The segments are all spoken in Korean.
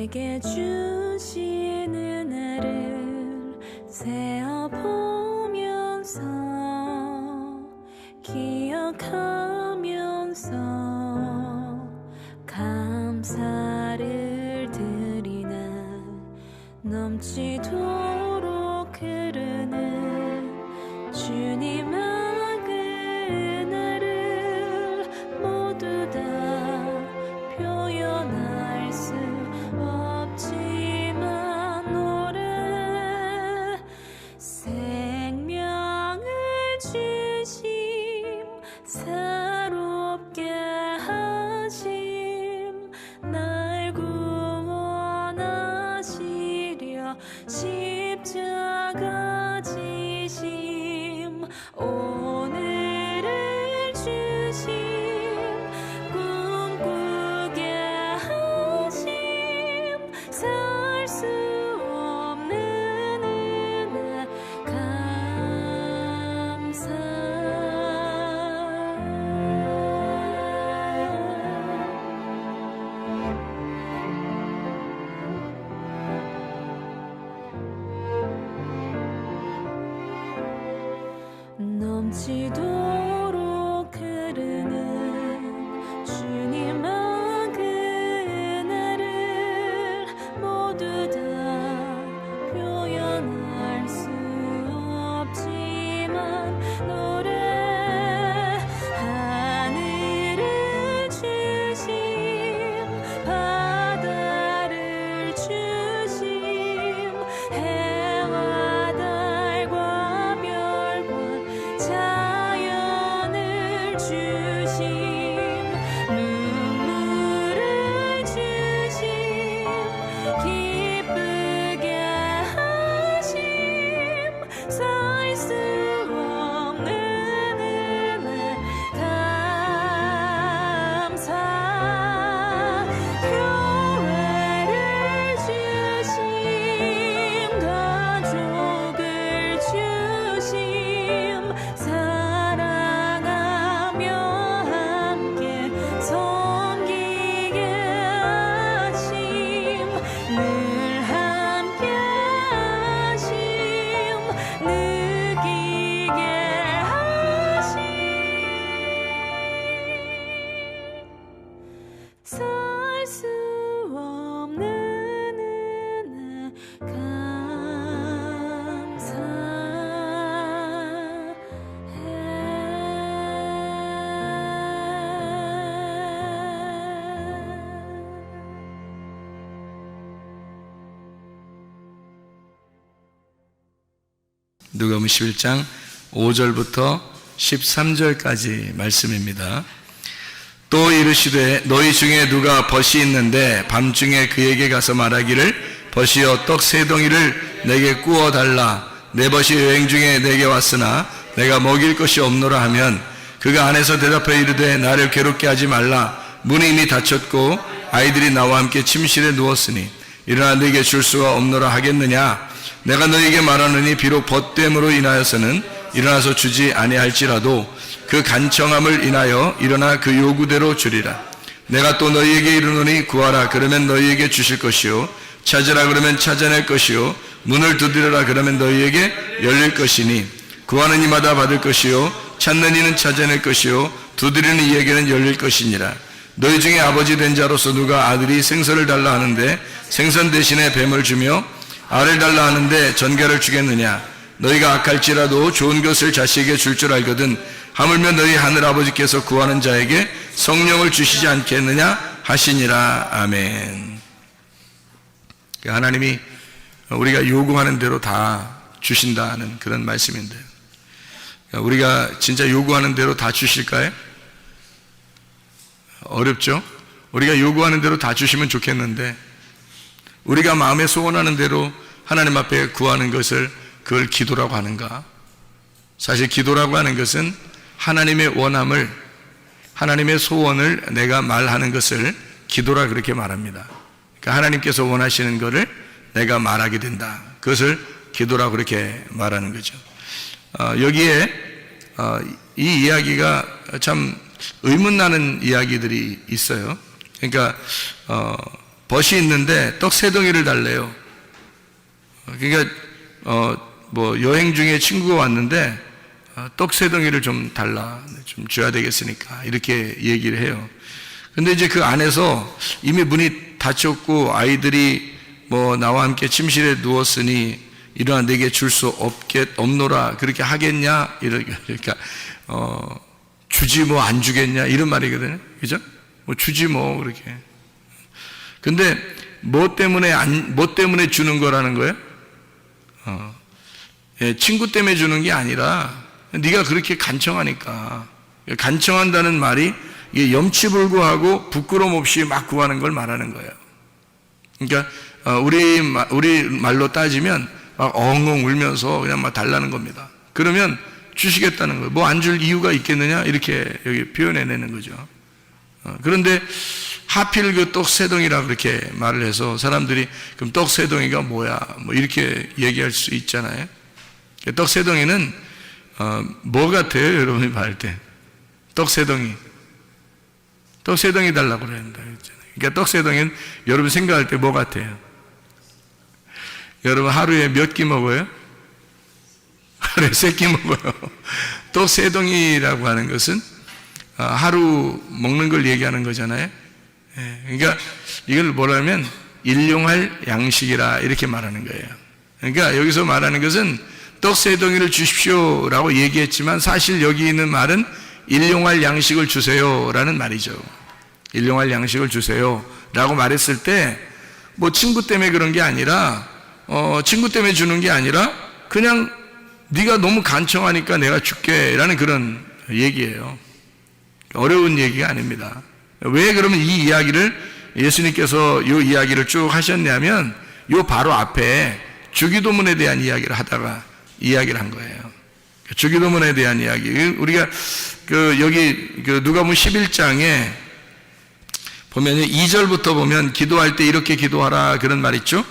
내게 주신 은혜를 세어보면서 기억하면서 감사를 드리나 넘치도록 흐르는 주님의 은혜를 모두 다 표현할 수 없지만 노래 생명을 주심 새롭게 하심 날 구원하시려 십자가 지심 오늘을 주심 꿈꾸게 하심 살 수 없는 은혜 감사 넘치도록 흐르는 주님의 그 은혜를 모두 다 표현할 수 없지만 노래 하늘을 주심 바다를 주심 해와 달과 별과 자연을 주심 눈물을 주심 기쁘게 하심 살 수 없는 은혜 감사 교회를 주심 가족을 주심 사랑하며 함께 섬기게 하심 늘 함께 하심 느끼게 하심 살 수 없는 은혜 누가복음 11장 5절부터 13절까지 말씀입니다. 또 이르시되 너희 중에 누가 벗이 있는데 밤중에 그에게 가서 말하기를 벗이여 떡 세 덩이를 내게 구워 달라 내 벗이 여행 중에 내게 왔으나 내가 먹일 것이 없노라 하면 그가 안에서 대답하여 이르되 나를 괴롭게 하지 말라 문이 이미 닫혔고 아이들이 나와 함께 침실에 누웠으니 일어나 너에게 줄 수가 없노라 하겠느냐 내가 너에게 말하노니 비록 벗됨으로 인하여서는 일어나서 주지 아니할지라도 그 간청함을 인하여 일어나 그 요구대로 주리라. 내가 또 너희에게 이르노니 구하라 그러면 너희에게 주실 것이요 찾으라 그러면 찾아낼 것이요 문을 두드려라 그러면 너희에게 열릴 것이니 구하는 이마다 받을 것이요 찾는 이는 찾아낼 것이요 두드리는 이에게는 열릴 것이니라. 너희 중에 아버지 된 자로서 누가 아들이 생선을 달라 하는데 생선 대신에 뱀을 주며 알을 달라 하는데 전갈을 주겠느냐. 너희가 악할지라도 좋은 것을 자식에게 줄 줄 알거든 하물며 너희 하늘 아버지께서 구하는 자에게 성령을 주시지 않겠느냐 하시니라. 아멘. 하나님이 우리가 요구하는 대로 다 주신다는 그런 말씀인데 우리가 진짜 요구하는 대로 다 주실까요? 어렵죠? 우리가 요구하는 대로 다 주시면 좋겠는데 우리가 마음에 소원하는 대로 하나님 앞에 구하는 것을 그걸 기도라고 하는가? 사실 기도라고 하는 것은 하나님의 원함을, 하나님의 소원을 내가 말하는 것을 기도라 그렇게 말합니다. 그러니까 하나님께서 원하시는 것을 내가 말하게 된다. 그것을 기도라고 그렇게 말하는 거죠. 여기에 이 이야기가 참 의문나는 이야기들이 있어요. 그러니까 벗이 있는데 떡 3덩이를 달래요. 그러니까 뭐 여행 중에 친구가 왔는데 떡 3덩이를 좀 달라, 좀 줘야 되겠으니까 이렇게 얘기를 해요. 근데 이제 그 안에서 이미 문이 닫혔고 아이들이 뭐 나와 함께 침실에 누웠으니 일어나 내게 줄 수 없노라 그렇게 하겠냐, 그러니까 주지 뭐 안 주겠냐 이런 말이거든요. 그죠? 뭐 주지 뭐 그렇게. 근데 뭐 때문에 주는 거라는 거예요? 친구 때문에 주는 게 아니라 네가 그렇게 간청하니까. 간청한다는 말이 이게 염치불구하고 부끄럼 없이 막 구하는 걸 말하는 거예요. 그러니까 우리 말로 따지면 막 엉엉 울면서 그냥 막 달라는 겁니다. 그러면 주시겠다는 거예요. 뭐 안 줄 이유가 있겠느냐 이렇게 여기 표현해내는 거죠. 그런데 하필 그 떡 3덩이라 그렇게 말을 해서 사람들이 그럼 떡 3덩이가 뭐야 뭐 이렇게 얘기할 수 있잖아요. 떡 3덩이는 뭐 같아요? 여러분이 말할 때 떡 3덩이 떡 3덩이 달라고 그랬는데, 그러니까 떡 3덩이는 여러분 생각할 때 뭐 같아요? 여러분 하루에 몇 끼 먹어요? 하루에 3끼 먹어요. 떡 3덩이라고 하는 것은 하루 먹는 걸 얘기하는 거잖아요. 그러니까 이걸 뭐라면 일용할 양식이라 이렇게 말하는 거예요. 그러니까 여기서 말하는 것은 떡 3덩이를 주십시오라고 얘기했지만 사실 여기 있는 말은 일용할 양식을 주세요라는 말이죠. 일용할 양식을 주세요라고 말했을 때 뭐 친구 때문에 그런 게 아니라 친구 때문에 주는 게 아니라 그냥 네가 너무 간청하니까 내가 줄게라는 그런 얘기예요. 어려운 얘기가 아닙니다. 왜 그러면 이 이야기를 예수님께서 이 이야기를 쭉 하셨냐면 요 바로 앞에 주기도문에 대한 이야기를 하다가 이야기를 한 거예요. 주기도문에 대한 이야기. 우리가 여기 누가복음 11장에 보면 2절부터 보면 기도할 때 이렇게 기도하라 그런 말 있죠.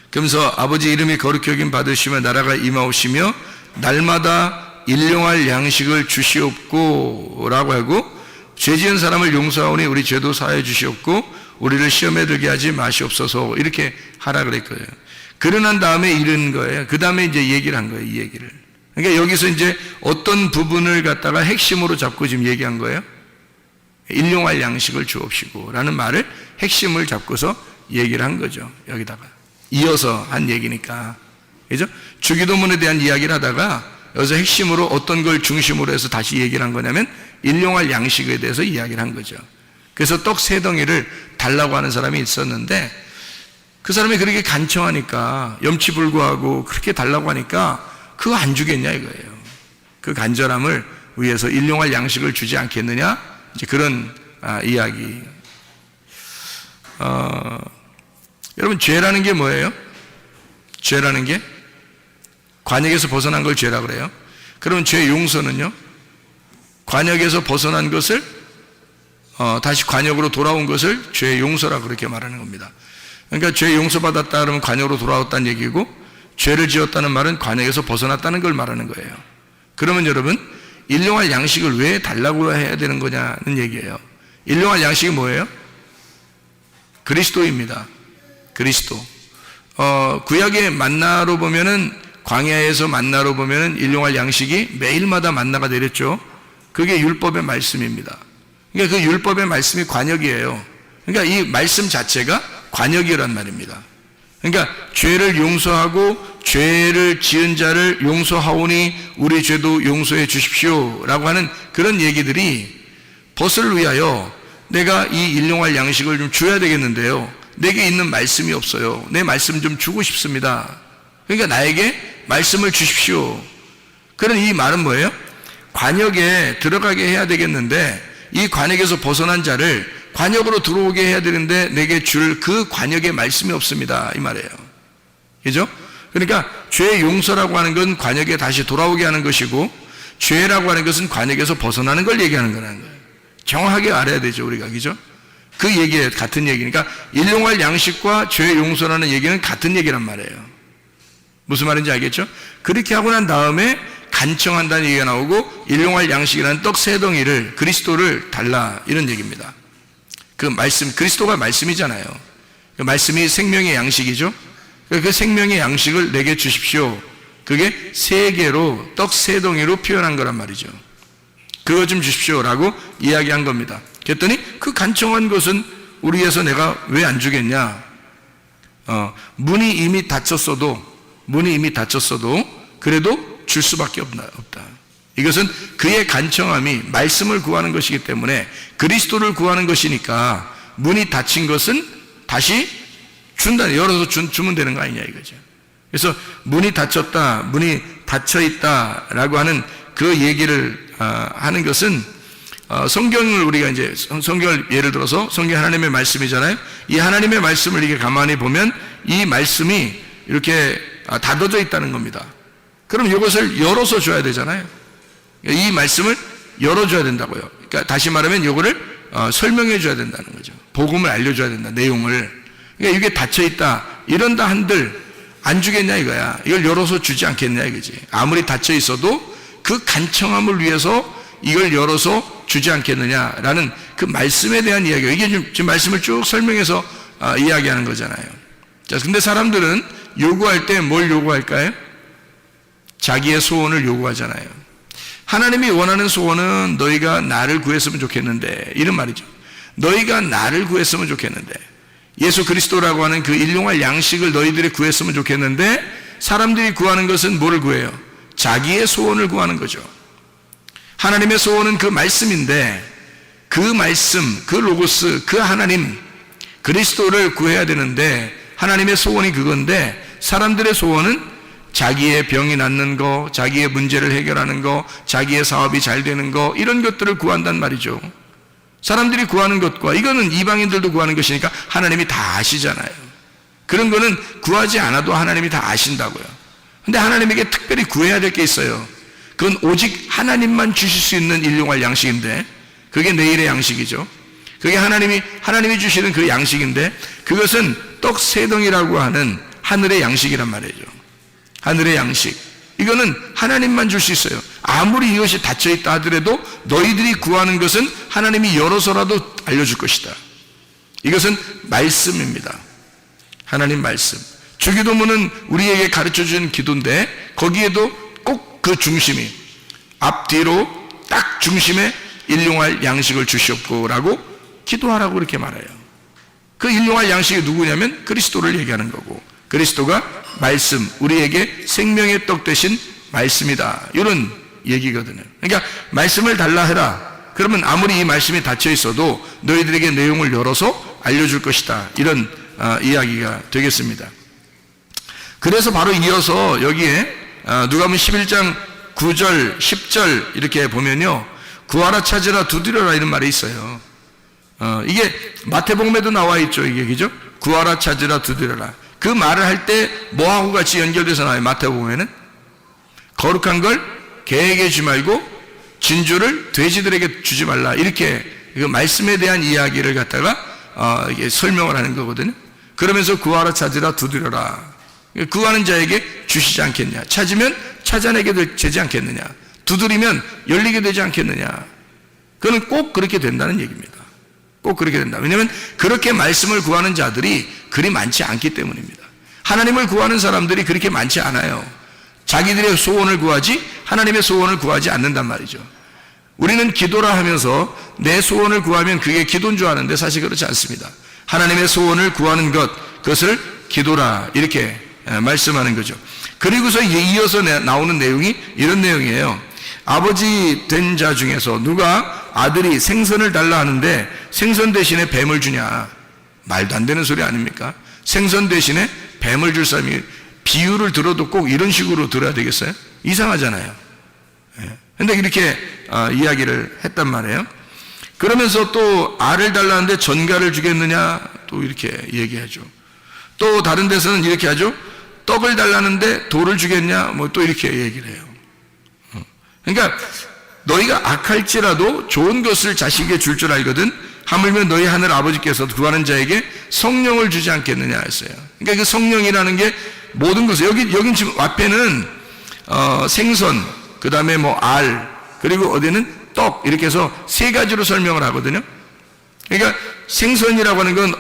그러면서 아버지 이름이 거룩히 여김 받으시며 나라가 임하오시며 날마다 일용할 양식을 주시옵고 라고 하고 죄지은 사람을 용서하오니 우리 죄도 사하여 주시옵고 우리를 시험에 들게 하지 마시옵소서 이렇게 하라 그랬거든요. 그러난 다음에 이런 거예요. 그 다음에 이제 얘기를 한 거예요. 이 얘기를. 그러니까 여기서 이제 어떤 부분을 갖다가 핵심으로 잡고 지금 얘기한 거예요. 일용할 양식을 주옵시고 라는 말을 핵심을 잡고서 얘기를 한 거죠. 여기다가 이어서 한 얘기니까. 그죠? 주기도문에 대한 이야기를 하다가 여기서 핵심으로 어떤 걸 중심으로 해서 다시 얘기를 한 거냐면 일용할 양식에 대해서 이야기를 한 거죠. 그래서 떡 3덩이를 달라고 하는 사람이 있었는데 그 사람이 그렇게 간청하니까 염치불구하고 그렇게 달라고 하니까 그거 안 주겠냐 이거예요. 그 간절함을 위해서 일용할 양식을 주지 않겠느냐 이제 그런 이야기. 여러분 죄라는 게 뭐예요? 죄라는 게 관역에서 벗어난 걸 죄라고 그래요. 그러면 죄 용서는요? 관역에서 벗어난 것을 다시 관역으로 돌아온 것을 죄 용서라고 그렇게 말하는 겁니다. 그러니까 죄 용서받았다 그러면 관역으로 돌아왔다는 얘기고 죄를 지었다는 말은 관역에서 벗어났다는 걸 말하는 거예요. 그러면 여러분 일용할 양식을 왜 달라고 해야 되는 거냐는 얘기예요. 일용할 양식이 뭐예요? 그리스도입니다. 그리스도. 구약의 만나로 보면은 광야에서 만나로 보면은 일용할 양식이 매일마다 만나가 내렸죠. 그게 율법의 말씀입니다. 그러니까 그 율법의 말씀이 관역이에요. 그러니까 이 말씀 자체가 관역이란 말입니다. 그러니까 죄를 용서하고 죄를 지은 자를 용서하오니 우리 죄도 용서해 주십시오 라고 하는 그런 얘기들이 벗을 위하여 내가 이 일용할 양식을 좀 줘야 되겠는데요, 내게 있는 말씀이 없어요. 내 말씀 좀 주고 싶습니다. 그러니까 나에게 말씀을 주십시오. 그런 이 말은 뭐예요? 관역에 들어가게 해야 되겠는데 이 관역에서 벗어난 자를 관역으로 들어오게 해야 되는데 내게 줄 그 관역의 말씀이 없습니다 이 말이에요. 그죠? 그러니까 죄 용서라고 하는 건 관역에 다시 돌아오게 하는 것이고 죄라고 하는 것은 관역에서 벗어나는 걸 얘기하는 거라는 거예요. 정확하게 알아야 되죠 우리가. 그죠? 그 얘기에 같은 얘기니까 일용할 양식과 죄 용서라는 얘기는 같은 얘기란 말이에요. 무슨 말인지 알겠죠? 그렇게 하고 난 다음에 간청한다는 얘기가 나오고 일용할 양식이라는 떡 3덩이를 그리스도를 달라 이런 얘기입니다. 그 말씀, 그리스도가 말씀이잖아요. 그 말씀이 생명의 양식이죠. 그 생명의 양식을 내게 주십시오. 그게 3개로 떡 3덩이로 표현한 거란 말이죠. 그거 좀 주십시오라고 이야기한 겁니다. 그랬더니 그 간청한 것은 우리에서 내가 왜 안 주겠냐? 문이 이미 닫혔어도 그래도 줄 수밖에 없다. 이것은 그의 간청함이 말씀을 구하는 것이기 때문에 그리스도를 구하는 것이니까 문이 닫힌 것은 다시 준다. 열어서 주면 되는 거 아니냐 이거죠. 그래서 문이 닫혔다, 문이 닫혀 있다라고 하는 그 얘기를 하는 것은 성경을 우리가 이제 성경을 예를 들어서 성경 하나님의 말씀이잖아요. 이 하나님의 말씀을 이렇게 가만히 보면 이 말씀이 이렇게 닫아져 있다는 겁니다. 그럼 이것을 열어서 줘야 되잖아요. 이 말씀을 열어줘야 된다고요. 그러니까 다시 말하면 이거를 설명해 줘야 된다는 거죠. 복음을 알려줘야 된다, 내용을. 그러니까 이게 닫혀 있다, 이런다 한들 안 주겠냐 이거야. 이걸 열어서 주지 않겠냐 이거지. 아무리 닫혀 있어도 그 간청함을 위해서 이걸 열어서 주지 않겠느냐라는 그 말씀에 대한 이야기예요. 이게 지금 말씀을 쭉 설명해서 이야기하는 거잖아요. 자, 근데 사람들은 요구할 때 뭘 요구할까요? 자기의 소원을 요구하잖아요. 하나님이 원하는 소원은 너희가 나를 구했으면 좋겠는데, 이런 말이죠. 너희가 나를 구했으면 좋겠는데, 예수 그리스도라고 하는 그 일용할 양식을 너희들이 구했으면 좋겠는데, 사람들이 구하는 것은 뭐를 구해요? 자기의 소원을 구하는 거죠. 하나님의 소원은 그 말씀인데, 그 말씀, 그 로고스, 그 하나님, 그리스도를 구해야 되는데, 하나님의 소원이 그건데, 사람들의 소원은 자기의 병이 낫는 거, 자기의 문제를 해결하는 거, 자기의 사업이 잘 되는 거, 이런 것들을 구한단 말이죠. 사람들이 구하는 것과 이거는 이방인들도 구하는 것이니까 하나님이 다 아시잖아요. 그런 거는 구하지 않아도 하나님이 다 아신다고요. 근데 하나님에게 특별히 구해야 될 게 있어요. 그건 오직 하나님만 주실 수 있는 일용할 양식인데, 그게 내일의 양식이죠. 그게 하나님이 주시는 그 양식인데, 그것은 떡 3덩이라고 하는 하늘의 양식이란 말이죠. 하늘의 양식. 이거는 하나님만 줄 수 있어요. 아무리 이것이 닫혀 있다 하더라도 너희들이 구하는 것은 하나님이 열어서라도 알려줄 것이다. 이것은 말씀입니다. 하나님 말씀. 주기도문은 우리에게 가르쳐 준 기도인데, 거기에도 꼭 그 중심이 앞뒤로 딱 중심에 일용할 양식을 주시옵고라고 기도하라고 그렇게 말해요. 그 일용할 양식이 누구냐면 그리스도를 얘기하는 거고, 그리스도가 말씀, 우리에게 생명의 떡 되신 말씀이다, 이런 얘기거든요. 그러니까 말씀을 달라 해라. 그러면 아무리 이 말씀이 닫혀 있어도 너희들에게 내용을 열어서 알려줄 것이다, 이런 이야기가 되겠습니다. 그래서 바로 이어서 여기에 누가복음 11장 9절 10절 이렇게 보면요, 구하라 찾으라 두드려라 이런 말이 있어요. 이게 마태복음에도 나와 있죠. 이게 그죠? 구하라 찾으라 두드려라. 그 말을 할 때 뭐하고 같이 연결돼서 나와요? 마태복음에는 거룩한 걸 개에게 주지 말고 진주를 돼지들에게 주지 말라, 이렇게 그 말씀에 대한 이야기를 갖다가 이게 설명을 하는 거거든요. 그러면서 구하라 찾으라 두드려라. 구하는 자에게 주시지 않겠냐, 찾으면 찾아내게 되지 않겠느냐, 두드리면 열리게 되지 않겠느냐. 그건 꼭 그렇게 된다는 얘기입니다. 꼭 그렇게 된다. 왜냐하면 그렇게 말씀을 구하는 자들이 그리 많지 않기 때문입니다. 하나님을 구하는 사람들이 그렇게 많지 않아요. 자기들의 소원을 구하지 하나님의 소원을 구하지 않는단 말이죠. 우리는 기도라 하면서 내 소원을 구하면 그게 기도인 줄 아는데 사실 그렇지 않습니다. 하나님의 소원을 구하는 것, 그것을 기도라, 이렇게 말씀하는 거죠. 그리고서 이어서 나오는 내용이 이런 내용이에요. 아버지 된 자 중에서 누가 아들이 생선을 달라 하는데 생선 대신에 뱀을 주냐? 말도 안 되는 소리 아닙니까? 생선 대신에 뱀을 줄 사람이, 비유를 들어도 꼭 이런 식으로 들어야 되겠어요? 이상하잖아요. 근데 이렇게 이야기를 했단 말이에요. 그러면서 또 알을 달라는데 전갈을 주겠느냐? 또 이렇게 얘기하죠. 또 다른 데서는 이렇게 하죠. 떡을 달라는데 돌을 주겠냐? 뭐 또 이렇게 얘기를 해요. 그러니까 너희가 악할지라도 좋은 것을 자식에게 줄 줄 알거든 하물며 너희 하늘 아버지께서 구하는 자에게 성령을 주지 않겠느냐 했어요. 그러니까 그 성령이라는 게 모든 것을, 여긴 지금 앞에는 생선, 그 다음에 뭐 알, 그리고 어디는 떡, 이렇게 해서 3가지로 설명을 하거든요. 그러니까 생선이라고 하는 건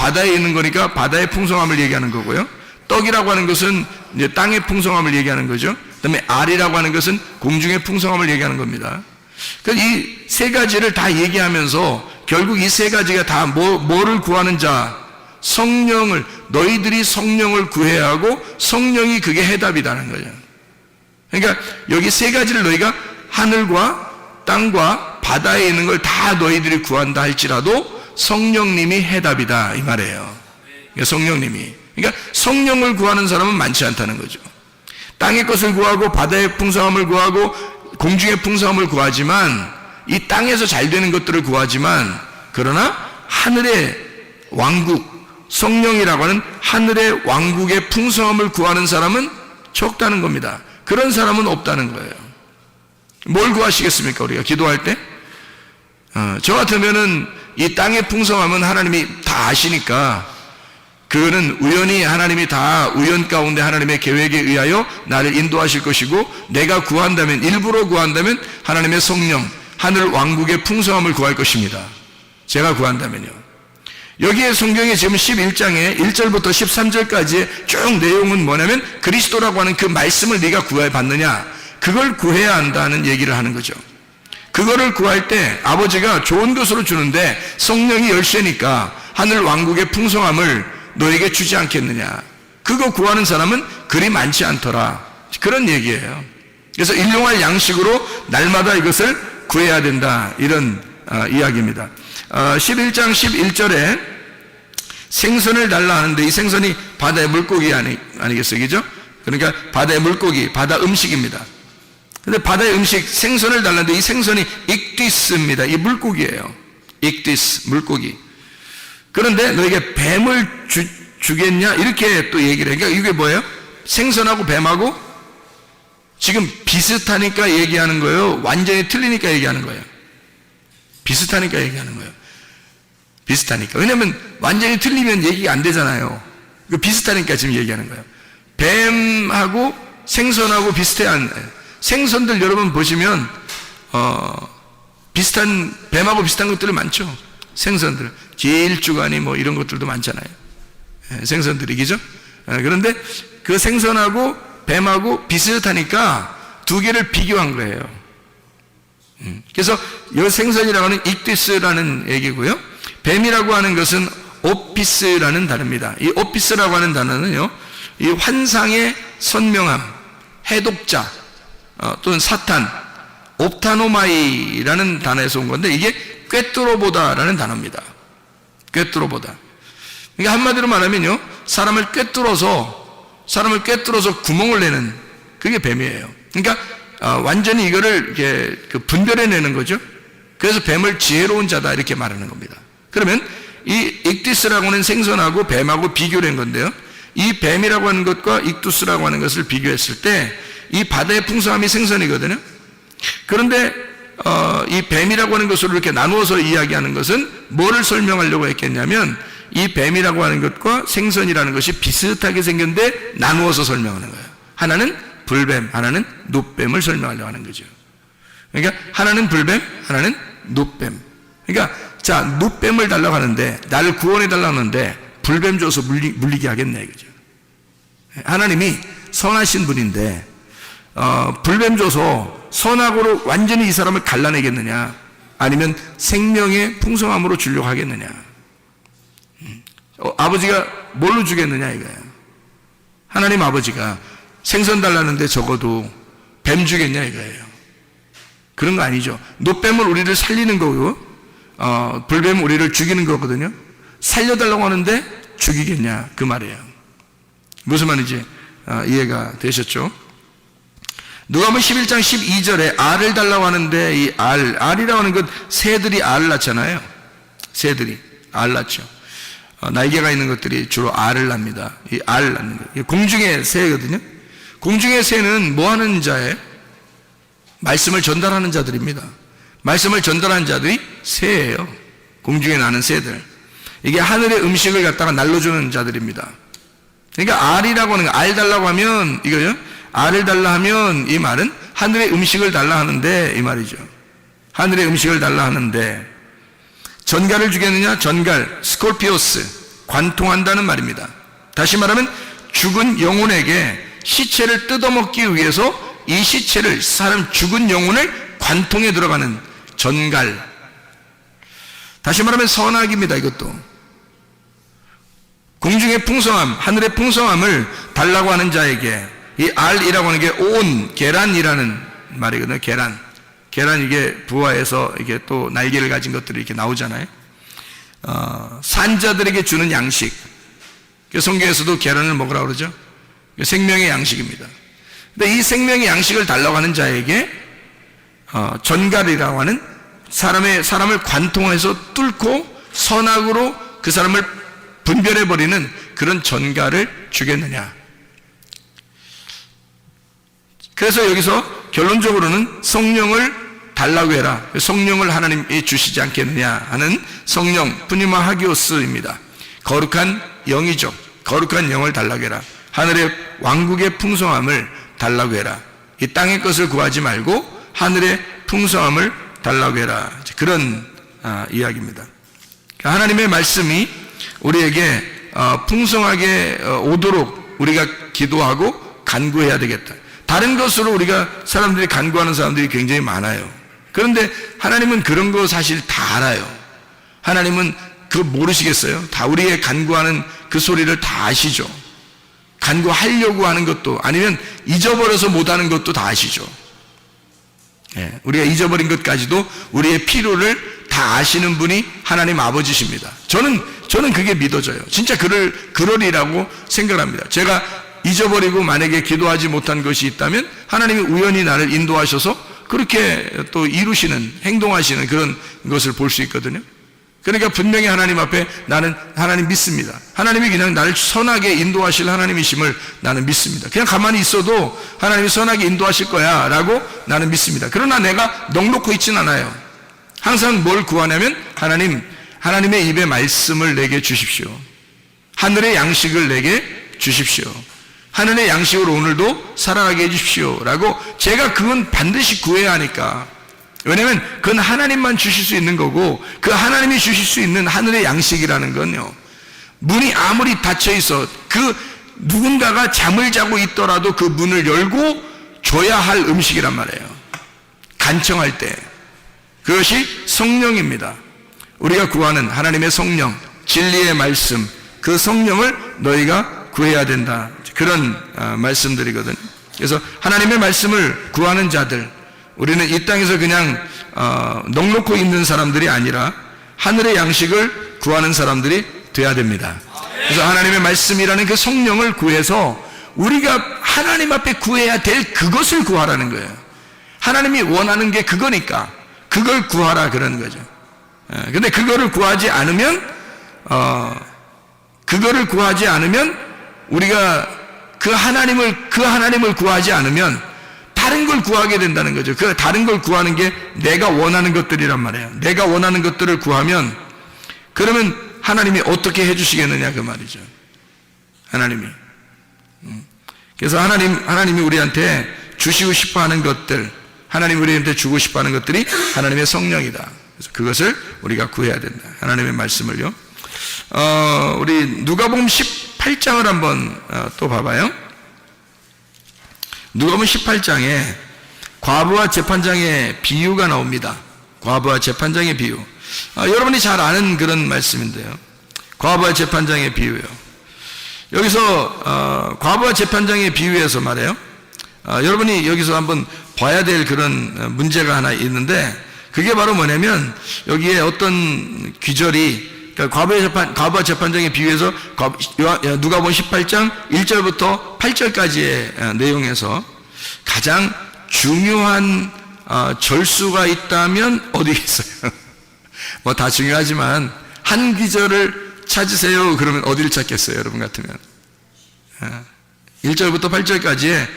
바다에 있는 거니까 바다의 풍성함을 얘기하는 거고요. 떡이라고 하는 것은 이제 땅의 풍성함을 얘기하는 거죠. 그다음에 알이라고 하는 것은 공중의 풍성함을 얘기하는 겁니다. 그래서 이 세 가지를 다 얘기하면서 결국 이 세 가지가 다 뭐를 구하는 자? 성령을, 너희들이 성령을 구해야 하고 성령이 그게 해답이라는 거죠. 그러니까 여기 세 가지를 너희가 하늘과 땅과 바다에 있는 걸 다 너희들이 구한다 할지라도 성령님이 해답이다 이 말이에요. 그러니까 성령님이. 그러니까 성령을 구하는 사람은 많지 않다는 거죠. 땅의 것을 구하고 바다의 풍성함을 구하고 공중의 풍성함을 구하지만 이 땅에서 잘 되는 것들을 구하지만 그러나 하늘의 왕국, 성령이라고 하는 하늘의 왕국의 풍성함을 구하는 사람은 적다는 겁니다. 그런 사람은 없다는 거예요. 뭘 구하시겠습니까? 우리가 기도할 때? 저 같으면은 이 땅의 풍성함은 하나님이 다 아시니까 그거는 우연히 하나님이 다 우연 가운데 하나님의 계획에 의하여 나를 인도하실 것이고 내가 구한다면, 일부러 구한다면 하나님의 성령, 하늘 왕국의 풍성함을 구할 것입니다. 제가 구한다면요. 여기에 성경에 지금 11장에 1절부터 13절까지의 쭉 내용은 뭐냐면 그리스도라고 하는 그 말씀을 네가 구해 받느냐, 그걸 구해야 한다는 얘기를 하는 거죠. 그거를 구할 때 아버지가 좋은 것으로 주는데 성령이 열쇠니까 하늘 왕국의 풍성함을 너에게 주지 않겠느냐. 그거 구하는 사람은 그리 많지 않더라. 그런 얘기예요. 그래서 일용할 양식으로 날마다 이것을 구해야 된다. 이런 이야기입니다. 11장 11절에 생선을 달라 하는데 이 생선이 바다의 물고기 아니겠어요? 그죠? 그러니까 바다의 물고기, 바다 음식입니다. 근데 바다의 음식, 생선을 달라는데 이 생선이 익디스입니다. 이 물고기예요. 익디스, 물고기. 그런데 너에게 뱀을 주겠냐? 이렇게 또 얘기를 해요. 그러니까 이게 뭐예요? 생선하고 뱀하고 지금 비슷하니까 얘기하는 거예요? 완전히 틀리니까 얘기하는 거예요? 비슷하니까 얘기하는 거예요. 비슷하니까. 왜냐면 완전히 틀리면 얘기가 안 되잖아요. 비슷하니까 지금 얘기하는 거예요. 뱀하고 생선하고 비슷해야. 생선들 여러분 보시면 비슷한, 뱀하고 비슷한 것들이 많죠. 생선들, 길주가니 뭐 이런 것들도 많잖아요. 생선들이, 그죠? 그런데 그 생선하고 뱀하고 비슷하니까 두 개를 비교한 거예요. 그래서 이 생선이라고 하는 익디스라는 얘기고요. 뱀이라고 하는 것은 오피스라는 단어입니다. 이 오피스라고 하는 단어는요, 이 환상의 선명함, 해독자, 또는 사탄, 옵타노마이라는 단어에서 온 건데 이게 꿰뚫어보다라는 단어입니다. 꿰뚫어보다. 그러니까 한마디로 말하면요, 사람을 꿰뚫어서 구멍을 내는 그게 뱀이에요. 그러니까 완전히 이거를 이렇게 분별해내는 거죠. 그래서 뱀을 지혜로운 자다 이렇게 말하는 겁니다. 그러면 이 익디스라고 하는 생선하고 뱀하고 비교를 한 건데요, 이 뱀이라고 하는 것과 익두스라고 하는 것을 비교했을 때 이 바다의 풍성함이 생선이거든요. 그런데 이 뱀이라고 하는 것으로 이렇게 나누어서 이야기하는 것은 뭐를 설명하려고 했겠냐면 이 뱀이라고 하는 것과 생선이라는 것이 비슷하게 생겼는데 나누어서 설명하는 거예요. 하나는 불뱀, 하나는 눕뱀을 설명하려고 하는 거죠. 그러니까 하나는 불뱀, 하나는 눕뱀. 그러니까 자, 눕뱀을 달라고 하는데, 나를 구원해 달라고 하는데 불뱀 줘서 물리게 하겠네, 그죠? 하나님이 선하신 분인데 불뱀 줘서 선악으로 완전히 이 사람을 갈라내겠느냐, 아니면 생명의 풍성함으로 주려고 하겠느냐. 아버지가 뭘로 주겠느냐 이거예요. 하나님 아버지가 생선 달라는데 적어도 뱀 주겠냐 이거예요. 그런 거 아니죠. 눕뱀은 우리를 살리는 거고 불뱀은 우리를 죽이는 거거든요. 살려달라고 하는데 죽이겠냐 그 말이에요. 무슨 말인지 이해가 되셨죠? 누가복음 11장 12절에 알을 달라고 하는데 이 알이라고 하는 것, 새들이 알을 낳잖아요. 새들이 알 낳죠. 날개가 있는 것들이 주로 알을 낳습니다. 이 알 낳는 것, 공중의 새거든요. 공중의 새는 뭐 하는 자예요? 말씀을 전달하는 자들입니다. 말씀을 전달하는 자들이 새예요. 공중에 나는 새들. 이게 하늘의 음식을 갖다가 날려주는 자들입니다. 그러니까 알이라고 하는 거, 알 달라고 하면 이거요, 알을 달라 하면 이 말은 하늘의 음식을 달라 하는데 이 말이죠. 하늘의 음식을 달라 하는데 전갈을 주겠느냐? 전갈, 스콜피오스, 관통한다는 말입니다. 다시 말하면 죽은 영혼에게 시체를 뜯어먹기 위해서 이 시체를, 사람 죽은 영혼을 관통해 들어가는 전갈. 다시 말하면 선악입니다. 이것도 공중의 풍성함, 하늘의 풍성함을 달라고 하는 자에게, 이 알이라고 하는 게 온, 계란이라는 말이거든요. 계란 이게 부화해서 이게 또 날개를 가진 것들이 이렇게 나오잖아요. 산자들에게 주는 양식. 성경에서도 계란을 먹으라고 그러죠. 생명의 양식입니다. 근데 이 생명의 양식을 달라고 하는 자에게 전갈이라고 하는 사람을 관통해서 뚫고 선악으로 그 사람을 분별해버리는 그런 전갈을 주겠느냐. 그래서 여기서 결론적으로는 성령을 달라고 해라. 성령을 하나님이 주시지 않겠느냐 하는 성령, 푸니마 하기오스입니다. 거룩한 영이죠. 거룩한 영을 달라고 해라. 하늘의 왕국의 풍성함을 달라고 해라. 이 땅의 것을 구하지 말고 하늘의 풍성함을 달라고 해라. 그런 이야기입니다. 하나님의 말씀이 우리에게 풍성하게 오도록 우리가 기도하고 간구해야 되겠다. 다른 것으로 우리가 사람들이 간구하는 사람들이 굉장히 많아요. 그런데 하나님은 그런 거 사실 다 알아요. 하나님은 그거 모르시겠어요? 다 우리의 간구하는 그 소리를 다 아시죠. 간구하려고 하는 것도, 아니면 잊어버려서 못하는 것도 다 아시죠. 예, 우리가 잊어버린 것까지도 우리의 필요를 다 아시는 분이 하나님 아버지십니다. 저는 그게 믿어져요. 진짜 그러리라고 생각합니다. 제가 잊어버리고 만약에 기도하지 못한 것이 있다면 하나님이 우연히 나를 인도하셔서 그렇게 또 이루시는, 행동하시는 그런 것을 볼 수 있거든요. 그러니까 분명히 하나님 앞에 나는 하나님 믿습니다. 하나님이 그냥 나를 선하게 인도하실 하나님이심을 나는 믿습니다. 그냥 가만히 있어도 하나님이 선하게 인도하실 거야 라고 나는 믿습니다. 그러나 내가 넉놓고 있진 않아요. 항상 뭘 구하냐면 하나님의 입에 말씀을 내게 주십시오. 하늘의 양식을 내게 주십시오. 하늘의 양식으로 오늘도 살아가게 해주십시오 라고 제가 그건 반드시 구해야 하니까. 왜냐하면 그건 하나님만 주실 수 있는 거고, 그 하나님이 주실 수 있는 하늘의 양식이라는 건요, 문이 아무리 닫혀 있어 그 누군가가 잠을 자고 있더라도 그 문을 열고 줘야 할 음식이란 말이에요. 간청할 때. 그것이 성령입니다. 우리가 구하는 하나님의 성령, 진리의 말씀, 그 성령을 너희가 구해야 된다. 그런 말씀들이거든요. 그래서 하나님의 말씀을 구하는 자들, 우리는 이 땅에서 그냥 넉놓고 있는 사람들이 아니라 하늘의 양식을 구하는 사람들이 돼야 됩니다. 그래서 하나님의 말씀이라는 그 성령을 구해서 우리가 하나님 앞에 구해야 될 그것을 구하라는 거예요. 하나님이 원하는 게 그거니까 그걸 구하라 그러는 거죠. 근데 그거를 구하지 않으면 우리가 그 하나님을 구하지 않으면 다른 걸 구하게 된다는 거죠. 그 다른 걸 구하는 게 내가 원하는 것들이란 말이에요. 내가 원하는 것들을 구하면, 그러면 하나님이 어떻게 해주시겠느냐 그 말이죠. 하나님이. 그래서 하나님이 우리한테 주시고 싶어하는 것들, 하나님이 우리한테 주고 싶어하는 것들이 하나님의 성령이다. 그래서 그것을 우리가 구해야 된다. 하나님의 말씀을요. 우리 누가복음 18장을 한번 또 봐봐요. 누가복음 18장에 과부와 재판장의 비유가 나옵니다. 과부와 재판장의 비유. 여러분이 잘 아는 그런 말씀인데요. 과부와 재판장의 비유예요. 여기서 과부와 재판장의 비유에서 말해요. 여러분이 여기서 한번 봐야 될 그런 문제가 하나 있는데, 그게 바로 뭐냐면 여기에 어떤 귀절이, 그러니까 과부와 재판장의 비유에서 누가복음 18장 1절부터 8절까지의 내용에서 가장 중요한 절수가 있다면 어디 있어요? 뭐 다 중요하지만 한 귀절을 찾으세요. 그러면 어디를 찾겠어요? 여러분 같으면 1절부터 8절까지에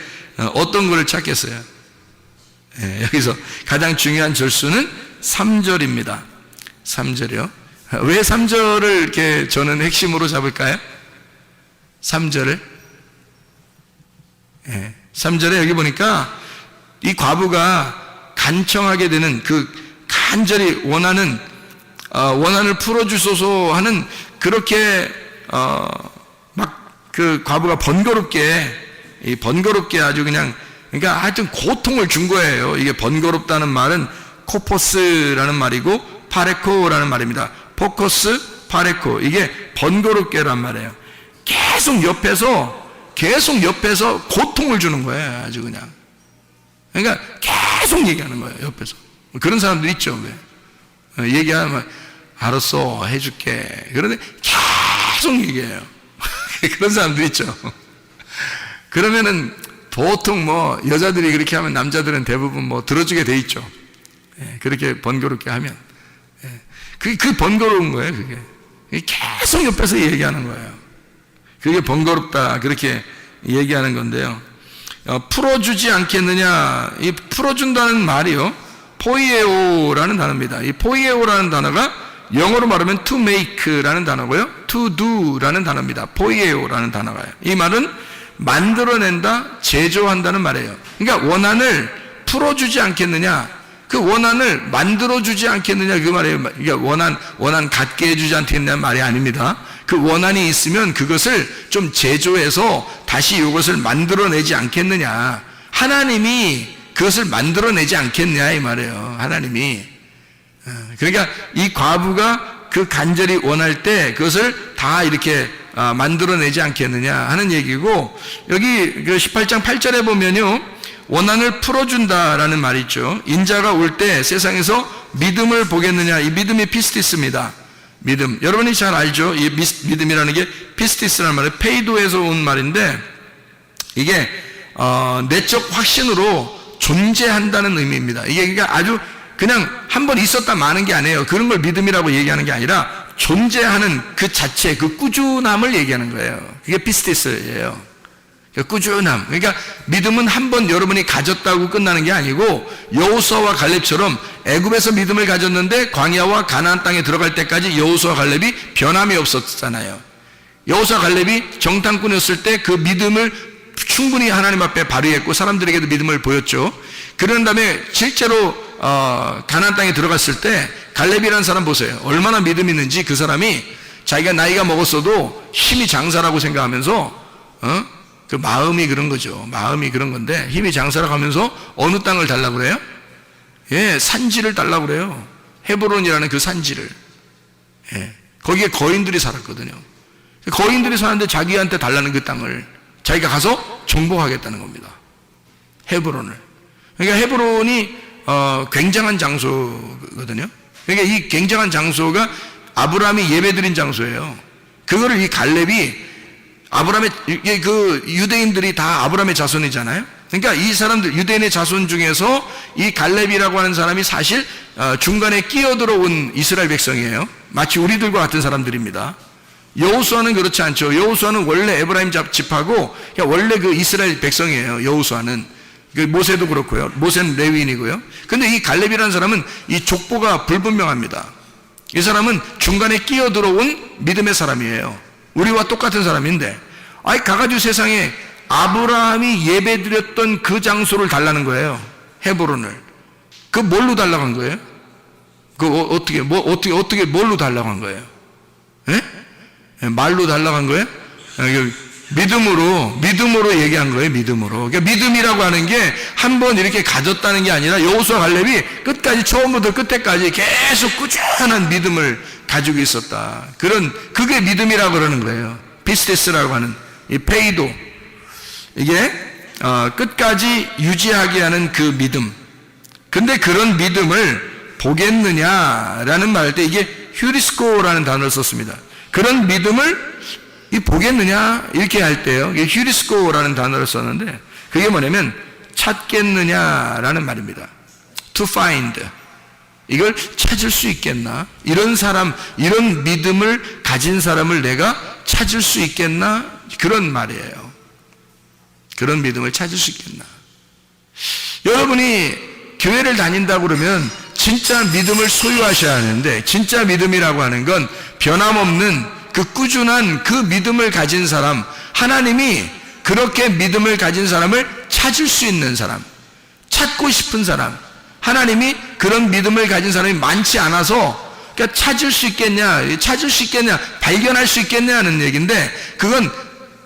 어떤 거를 찾겠어요? 여기서 가장 중요한 절수는 3절입니다. 3절이요. 왜 3절을 이렇게 저는 핵심으로 잡을까요? 3절을? 3절에 여기 보니까 이 과부가 간청하게 되는, 그 간절히 원한을 풀어주소서 하는, 그렇게 막 그 과부가 번거롭게 아주 그냥, 그러니까 하여튼 고통을 준 거예요. 이게 번거롭다는 말은 코포스라는 말이고 파레코라는 말입니다. 포커스, 파레코. 이게 번거롭게란 말이에요. 계속 옆에서 고통을 주는 거예요. 아주 그냥. 그러니까 계속 얘기하는 거예요. 옆에서. 그런 사람들 있죠. 왜? 얘기하면 알았어, 해줄게. 그런데 계속 얘기해요. 그런 사람들 있죠. 그러면은 보통 뭐 여자들이 그렇게 하면 남자들은 대부분 뭐 들어주게 돼 있죠. 그렇게 번거롭게 하면. 그 번거로운 거예요. 그게 계속 옆에서 얘기하는 거예요. 그게 번거롭다 그렇게 얘기하는 건데요. 풀어주지 않겠느냐. 이 풀어준다는 말이요, 포이에오라는 단어입니다. 이 포이에오라는 단어가 영어로 말하면 to make라는 단어고요, to do라는 단어입니다. 포이에오라는 단어가요. 이 말은 만들어낸다, 제조한다는 말이에요. 그러니까 원한을 풀어주지 않겠느냐, 그 원한을 만들어주지 않겠느냐, 그 말이에요. 그러니까 원한 갖게 해주지 않겠느냐 말이 아닙니다. 그 원한이 있으면 그것을 좀 제조해서 다시 이것을 만들어내지 않겠느냐. 하나님이 그것을 만들어내지 않겠냐 이 말이에요. 하나님이. 그러니까 이 과부가 그 간절히 원할 때 그것을 다 이렇게 만들어내지 않겠느냐 하는 얘기고, 여기 그 18장 8절에 보면요, 원한을 풀어준다라는 말이 있죠. 인자가 올 때 세상에서 믿음을 보겠느냐. 이 믿음이 피스티스입니다. 믿음. 여러분이 잘 알죠? 이 믿음이라는 게 피스티스라는 말은 페이도에서 온 말인데, 이게 내적 확신으로 존재한다는 의미입니다. 이게 그러니까 아주 그냥 한번 있었다 마는 게 아니에요. 그런 걸 믿음이라고 얘기하는 게 아니라 존재하는 그 자체, 그 꾸준함을 얘기하는 거예요. 그게 피스티스예요. 꾸준함. 그러니까 믿음은 한번 여러분이 가졌다고 끝나는 게 아니고, 여호수아와 갈렙처럼 애굽에서 믿음을 가졌는데 광야와 가나안 땅에 들어갈 때까지 여호수아와 갈렙이 변함이 없었잖아요. 여호수아 갈렙이 정탐꾼이었을 때 그 믿음을 충분히 하나님 앞에 발휘했고 사람들에게도 믿음을 보였죠. 그런 다음에 실제로 가나안 땅에 들어갔을 때 갈렙이라는 사람 보세요. 얼마나 믿음이 있는지. 그 사람이 자기가 나이가 먹었어도 힘이 장사라고 생각하면서 그 마음이 그런 거죠. 마음이 그런 건데 힘이 장사라고 하면서 어느 땅을 달라고 그래요? 산지를 달라고 그래요. 헤브론이라는 그 산지를. 거기에 거인들이 살았거든요. 거인들이 사는데 자기한테 달라는 그 땅을 자기가 가서 정복하겠다는 겁니다. 헤브론을. 그러니까 헤브론이 굉장한 장소거든요. 그러니까 이 굉장한 장소가 아브라함이 예배드린 장소예요. 그거를 이 갈렙이, 아브라함의, 그 유대인들이 다 아브라함의 자손이잖아요. 그러니까 이 사람들, 유대인의 자손 중에서 이 갈렙이라고 하는 사람이 사실 중간에 끼어들어온 이스라엘 백성이에요. 마치 우리들과 같은 사람들입니다. 여호수아는 그렇지 않죠. 여호수아는 원래 에브라임 집하고 원래 그 이스라엘 백성이에요. 여호수아는. 모세도 그렇고요. 모세는 레위인이고요. 근데 이 갈렙이라는 사람은 이 족보가 불분명합니다. 이 사람은 중간에 끼어들어온 믿음의 사람이에요. 우리와 똑같은 사람인데, 가가지고 세상에 아브라함이 예배드렸던 그 장소를 달라는 거예요. 헤브론을. 그 뭘로 달라고 한 거예요? 어떻게 뭘로 달라고 한 거예요? 말로 달라고 한 거예요? 믿음으로 얘기한 거예요. 믿음으로. 그러니까 믿음이라고 하는 게 한 번 이렇게 가졌다는 게 아니라 여호수아 갈렙이 끝까지, 처음부터 끝에까지 계속 꾸준한 믿음을 가지고 있었다. 그게 믿음이라고 그러는 거예요. 피스테스라고 하는 이 페이도. 이게 끝까지 유지하게 하는 그 믿음. 근데 그런 믿음을 보겠느냐라는 말 할 때 이게 휴리스코라는 단어를 썼습니다. 그런 믿음을 보겠느냐 이렇게 할 때요, 이게 휴리스코라는 단어를 썼는데 그게 뭐냐면 찾겠느냐라는 말입니다. To find. 이걸 찾을 수 있겠나? 이런 사람, 이런 믿음을 가진 사람을 내가 찾을 수 있겠나? 그런 말이에요. 그런 믿음을 찾을 수 있겠나? 여러분이 교회를 다닌다고 그러면 진짜 믿음을 소유하셔야 하는데, 진짜 믿음이라고 하는 건 변함없는 그 꾸준한 그 믿음을 가진 사람, 하나님이 그렇게 믿음을 가진 사람을 찾을 수 있는 사람, 찾고 싶은 사람, 하나님이 그런 믿음을 가진 사람이 많지 않아서 그러니까 찾을 수 있겠냐, 발견할 수 있겠냐 하는 얘기인데, 그건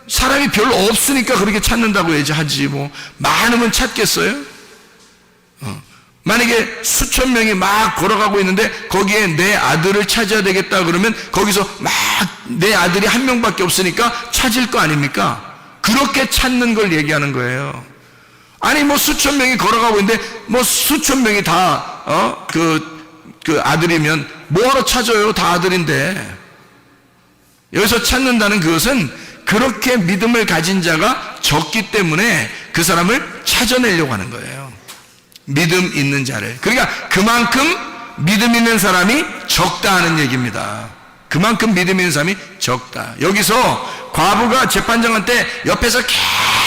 사람이 별로 없으니까 그렇게 찾는다고 하지, 뭐 많으면 찾겠어요? 만약에 수천 명이 막 걸어가고 있는데 거기에 내 아들을 찾아야 되겠다 그러면 거기서 막 내 아들이 한 명밖에 없으니까 찾을 거 아닙니까? 그렇게 찾는 걸 얘기하는 거예요. 아니 뭐 수천 명이 걸어가고 있는데 뭐 수천 명이 다 그 아들이면 뭐하러 찾아요? 다 아들인데. 여기서 찾는다는 그것은 그렇게 믿음을 가진 자가 적기 때문에 그 사람을 찾아내려고 하는 거예요. 믿음 있는 자를. 그러니까 그만큼 믿음 있는 사람이 적다 하는 얘기입니다. 그만큼 믿음 있는 사람이 적다. 여기서 과부가 재판장한테 옆에서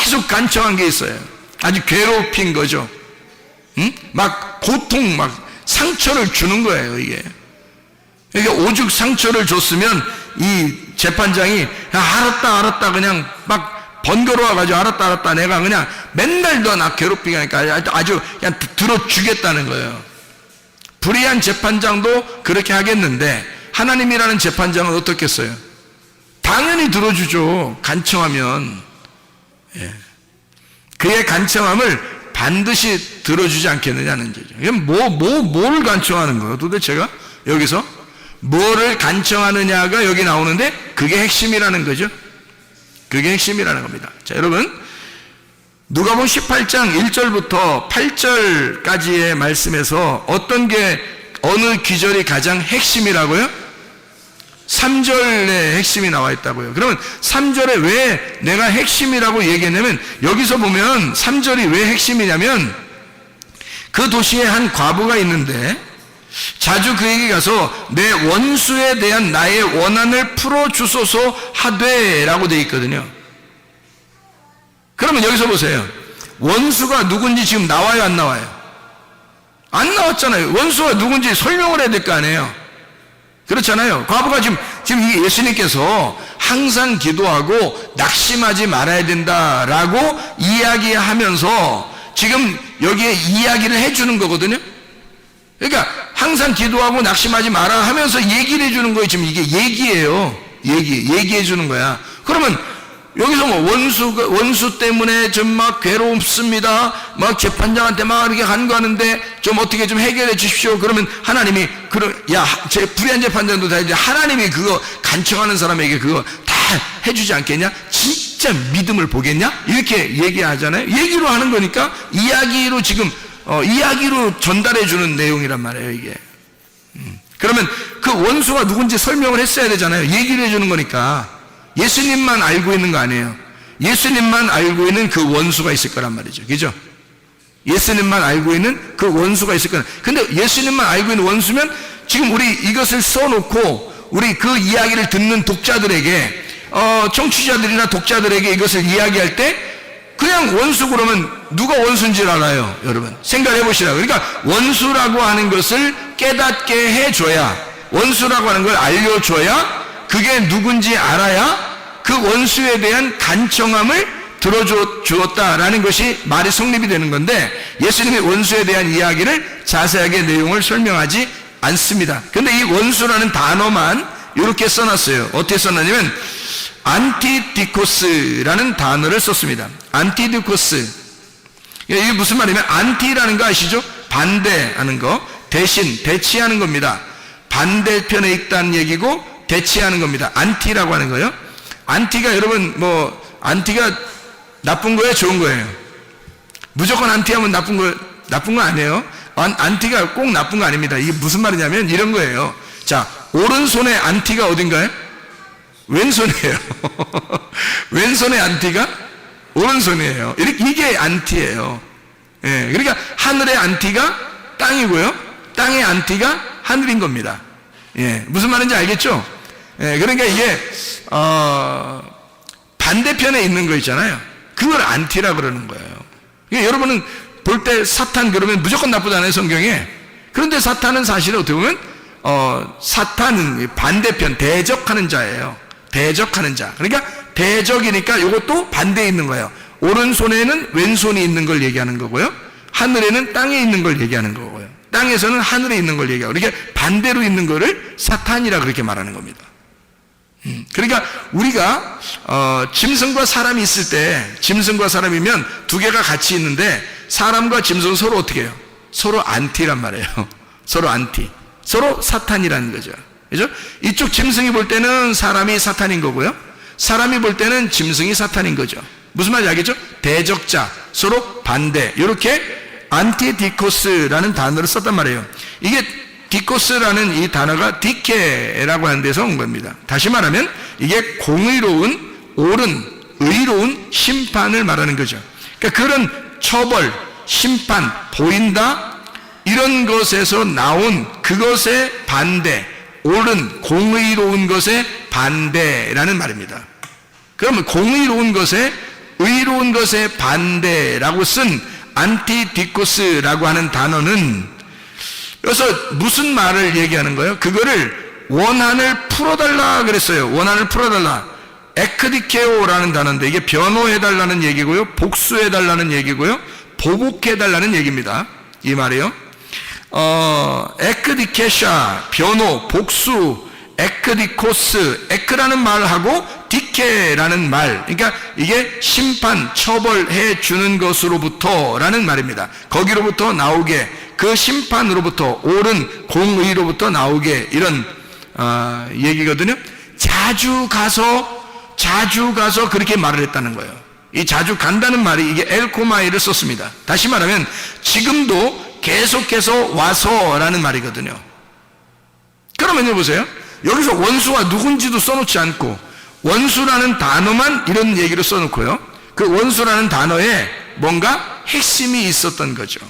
계속 간청한 게 있어요. 아주 괴롭힌 거죠. 응? 막 고통, 막 상처를 주는 거예요, 이게. 이게 오죽 상처를 줬으면 이 재판장이 알았다 그냥 막 번거로워가지고 알았다 내가 그냥 맨날 너 나 괴롭히게 하니까 아주 그냥 들어주겠다는 거예요. 불의한 재판장도 그렇게 하겠는데 하나님이라는 재판장은 어떻겠어요? 당연히 들어주죠. 간청하면. 예. 그의 간청함을 반드시 들어주지 않겠느냐는 거죠. 이게 뭘 간청하는 거예요? 도대체가 여기서 뭐를 간청하느냐가 여기 나오는데 그게 핵심이라는 거죠. 그게 핵심이라는 겁니다. 자, 여러분, 누가복음 18장 1절부터 8절까지의 말씀에서 어떤 게 어느 기절이 가장 핵심이라고요? 3절의 핵심이 나와 있다고요. 그러면 3절에 왜 내가 핵심이라고 얘기했냐면 여기서 보면 3절이 왜 핵심이냐면 그 도시에 한 과부가 있는데 자주 그에게 가서 내 원수에 대한 나의 원한을 풀어주소서 하되 라고 되어 있거든요. 그러면 여기서 보세요. 원수가 누군지 지금 나와요, 안 나와요? 안 나왔잖아요. 원수가 누군지 설명을 해야 될 거 아니에요. 그렇잖아요. 과부가 지금 이 예수님께서 항상 기도하고 낙심하지 말아야 된다라고 이야기하면서 지금 여기에 이야기를 해주는 거거든요. 그러니까 항상 기도하고 낙심하지 마라 하면서 얘기를 해주는 거예요. 지금 이게 얘기예요. 얘기해 주는 거야. 그러면 여기서 뭐 원수 때문에 좀 막 괴롭습니다. 막 재판장한테 막 이렇게 간구하는데 좀 어떻게 좀 해결해 주십시오. 그러면 하나님이 제 불의한 재판장도 다 이제 하나님이 그거 간청하는 사람에게 그거 다 해주지 않겠냐? 진짜 믿음을 보겠냐? 이렇게 얘기하잖아요. 얘기로 하는 거니까 이야기로 지금 이야기로 전달해 주는 내용이란 말이에요, 이게. 그러면 그 원수가 누군지 설명을 했어야 되잖아요. 얘기를 해 주는 거니까. 예수님만 알고 있는 거 아니에요. 예수님만 알고 있는 그 원수가 있을 거란 말이죠. 그죠? 예수님만 알고 있는 그 원수가 있을 거란. 근데 예수님만 알고 있는 원수면 지금 우리 이것을 써놓고 우리 그 이야기를 듣는 독자들에게 청취자들이나 독자들에게 이것을 이야기할 때 그냥 원수 그러면 누가 원수인지 알아요, 여러분. 생각해 보시라고. 그러니까 원수라고 하는 것을 깨닫게 해줘야, 원수라고 하는 걸 알려줘야 그게 누군지 알아야 그 원수에 대한 간청함을 들어주었다라는 것이 말이 성립이 되는 건데 예수님이 원수에 대한 이야기를 자세하게 내용을 설명하지 않습니다. 근데 이 원수라는 단어만 이렇게 써놨어요. 어떻게 써놨냐면 안티디코스라는 단어를 썼습니다. 안티디코스. 이게 무슨 말이냐면 안티라는 거 아시죠? 반대하는 거, 대신, 대치하는 겁니다. 반대편에 있다는 얘기고 대치하는 겁니다. 안티라고 하는 거예요. 안티가 여러분 안티가 나쁜 거예요, 좋은 거예요? 무조건 안티하면 나쁜 거 아니에요. 안티가 꼭 나쁜 거 아닙니다. 이게 무슨 말이냐면 이런 거예요. 자, 오른손의 안티가 어딘가요? 왼손이에요. 왼손의 안티가 오른손이에요. 이게 안티예요. 예, 그러니까 하늘의 안티가 땅이고요, 땅의 안티가 하늘인 겁니다. 예, 무슨 말인지 알겠죠? 예, 그러니까 이게 반대편에 있는 거 있잖아요. 그걸 안티라 그러는 거예요. 그러니까 여러분은 볼 때 사탄 그러면 무조건 나쁘잖아요, 성경에. 그런데 사탄은 사실 어떻게 보면 사탄은 반대편, 대적하는 자예요. 대적하는 자. 그러니까 대적이니까 이것도 반대에 있는 거예요. 오른손에는 왼손이 있는 걸 얘기하는 거고요, 하늘에는 땅에 있는 걸 얘기하는 거고요. 땅에서는 하늘에 있는 걸 얘기하고, 그러니까 반대로 있는 거를 사탄이라 그렇게 말하는 겁니다. 그러니까 우리가 짐승과 사람이 있을 때, 짐승과 사람이면 두 개가 같이 있는데 사람과 짐승은 서로 어떻게 해요? 서로 안티란 말이에요. 서로 안티, 서로 사탄이라는 거죠. 그죠? 이쪽 짐승이 볼 때는 사람이 사탄인 거고요, 사람이 볼 때는 짐승이 사탄인 거죠. 무슨 말인지 알겠죠? 대적자, 서로 반대, 이렇게 안티디코스라는 단어를 썼단 말이에요. 이게 디코스라는 이 단어가 디케라고 하는 데서 온 겁니다. 다시 말하면 이게 공의로운, 옳은, 의로운 심판을 말하는 거죠. 그러니까 그런 처벌, 심판, 보인다, 이런 것에서 나온 그것의 반대, 옳은, 공의로운 것의 반대라는 말입니다. 그러면 공의로운 것에, 의로운 것의 반대라고 쓴 안티디코스라고 하는 단어는 그래서 무슨 말을 얘기하는 거예요? 그거를 원한을 풀어달라 그랬어요. 원한을 풀어달라. 에크디케오라는 단어인데 이게 변호해달라는 얘기고요, 복수해달라는 얘기고요, 보복해달라는 얘기입니다. 이 말이요. 에크디케샤, 변호, 복수, 에크디코스, 에크라는 말하고 디케라는 말, 그러니까 이게 심판, 처벌해 주는 것으로부터라는 말입니다. 거기로부터 나오게, 그 심판으로부터, 옳은 공의로부터 나오게, 이런 얘기거든요. 자주 가서 그렇게 말을 했다는 거예요. 이 자주 간다는 말이 이게 엘코마이를 썼습니다. 다시 말하면 지금도 계속해서 와서라는 말이거든요. 그러면요, 보세요. 여기서 원수가 누군지도 써놓지 않고 원수라는 단어만 이런 얘기로 써놓고요, 그 원수라는 단어에 뭔가 핵심이 있었던 거죠.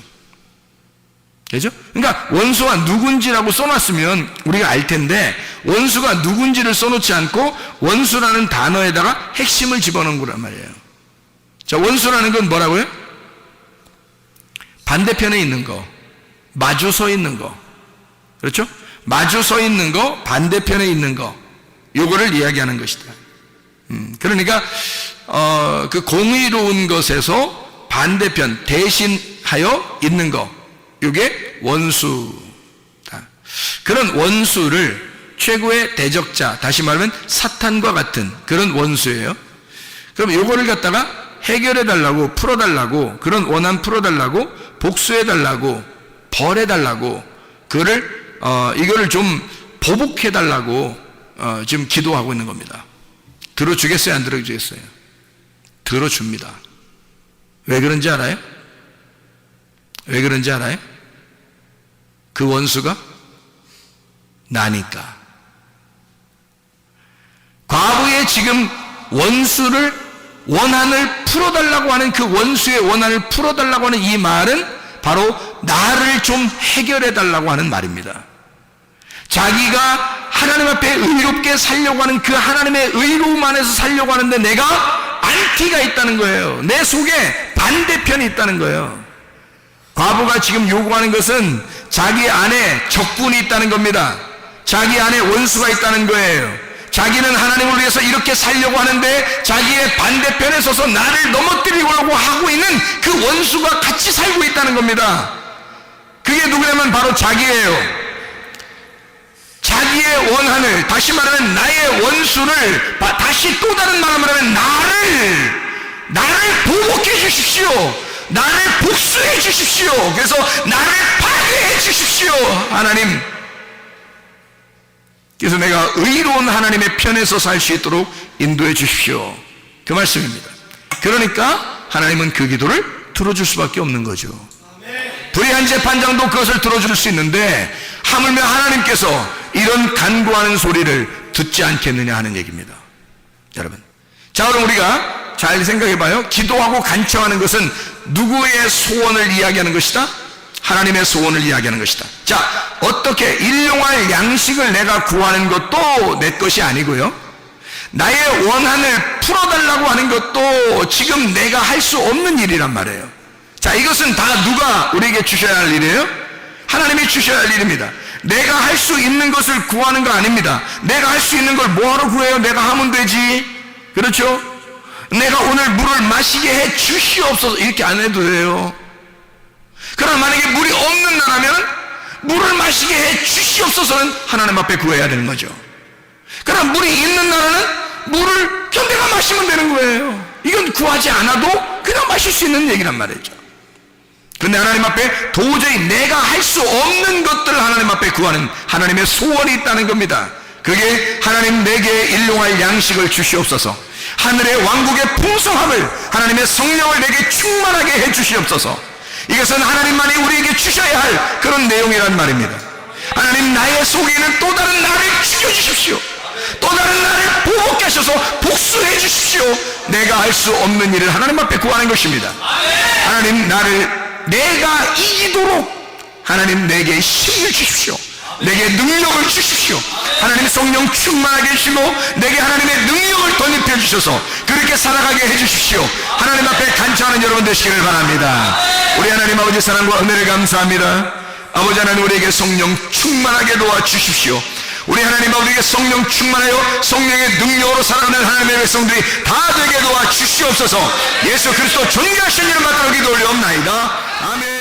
그죠? 그러니까 원수가 누군지라고 써놨으면 우리가 알 텐데 원수가 누군지를 써놓지 않고 원수라는 단어에다가 핵심을 집어넣은 거란 말이에요. 자, 원수라는 건 뭐라고요? 반대편에 있는 거, 마주 서 있는 거, 그렇죠? 마주 서 있는 거, 반대편에 있는 거, 요거를 이야기하는 것이다. 그러니까 그 공의로운 것에서 반대편, 대신하여 있는 거, 요게 원수다. 그런 원수를 최고의 대적자, 다시 말하면 사탄과 같은 그런 원수예요. 그럼 요거를 갖다가 해결해달라고, 풀어달라고, 그런 원한 풀어달라고, 복수해달라고, 벌해달라고, 그거를 이거를 좀 보복해달라고 지금 기도하고 있는 겁니다. 들어주겠어요, 안 들어주겠어요? 들어줍니다. 왜 그런지 알아요? 왜 그런지 알아요? 그 원수가 나니까. 과거에 지금 원수를, 원한을 풀어달라고 하는 그 원수의 원한을 풀어달라고 하는 이 말은 바로 나를 좀 해결해달라고 하는 말입니다. 자기가 하나님 앞에 의롭게 살려고 하는 그 하나님의 의로움 안에서 살려고 하는데 내가 안티가 있다는 거예요. 내 속에 반대편이 있다는 거예요. 과부가 지금 요구하는 것은 자기 안에 적군이 있다는 겁니다. 자기 안에 원수가 있다는 거예요. 자기는 하나님을 위해서 이렇게 살려고 하는데 자기의 반대편에 서서 나를 넘어뜨리려고 하고 있는 그 원수가 같이 살고 있다는 겁니다. 그게 누구냐면 바로 자기예요. 자기의 원한을, 다시 말하면 나의 원수를, 다시 또 다른 말로 말하면 나를 보복해 주십시오. 나를 복수해 주십시오. 그래서 나를 파괴해 주십시오, 하나님. 그래서 내가 의로운 하나님의 편에서 살 수 있도록 인도해 주십시오. 그 말씀입니다. 그러니까 하나님은 그 기도를 들어줄 수밖에 없는 거죠. 불의한 재판장도 그것을 들어줄 수 있는데 하물며 하나님께서 이런 간구하는 소리를 듣지 않겠느냐 하는 얘기입니다. 여러분, 자, 그럼 우리가 잘 생각해봐요. 기도하고 간청하는 것은 누구의 소원을 이야기하는 것이다? 하나님의 소원을 이야기하는 것이다. 자, 어떻게 일용할 양식을 내가 구하는 것도 내 것이 아니고요, 나의 원한을 풀어달라고 하는 것도 지금 내가 할 수 없는 일이란 말이에요. 자, 이것은 다 누가 우리에게 주셔야 할 일이에요? 하나님이 주셔야 할 일입니다. 내가 할 수 있는 것을 구하는 거 아닙니다. 내가 할 수 있는 걸 뭐하러 구해요? 내가 하면 되지. 그렇죠? 내가 오늘 물을 마시게 해 주시옵소서, 이렇게 안 해도 돼요. 그러나 만약에 물이 없는 나라면 물을 마시게 해 주시옵소서는 하나님 앞에 구해야 되는 거죠. 그러나 물이 있는 나라는 물을 그냥 내가 마시면 되는 거예요. 이건 구하지 않아도 그냥 마실 수 있는 얘기란 말이죠. 그런데 하나님 앞에 도저히 내가 할 수 없는 것들을 하나님 앞에 구하는 하나님의 소원이 있다는 겁니다. 그게 하나님 내게 일용할 양식을 주시옵소서, 하늘의 왕국의 풍성함을, 하나님의 성령을 내게 충만하게 해 주시옵소서. 이것은 하나님만이 우리에게 주셔야 할 그런 내용이란 말입니다. 하나님, 나의 속에 있는 또 다른 나를 죽여주십시오. 또 다른 나를 보복케 하셔서 복수해 주십시오. 내가 할 수 없는 일을 하나님 앞에 구하는 것입니다. 하나님, 내가 이기도록 하나님 내게 힘을 주십시오. 내게 능력을 주십시오. 하나님 성령 충만하게 해주시고 내게 하나님의 능력을 덧입혀 주셔서 그렇게 살아가게 해주십시오. 하나님 앞에 간청하는 여러분 되시기를 바랍니다. 우리 하나님 아버지 사랑과 은혜를 감사합니다. 아버지 하나님, 우리에게 성령 충만하게 도와주십시오. 우리 하나님 아버지에게 성령 충만하여 성령의 능력으로 살아가는 하나님의 백성들이 다 되게 도와주시옵소서. 예수 그리스도 존귀하신 이름 받들어 기도 올려옵나이다. 아멘.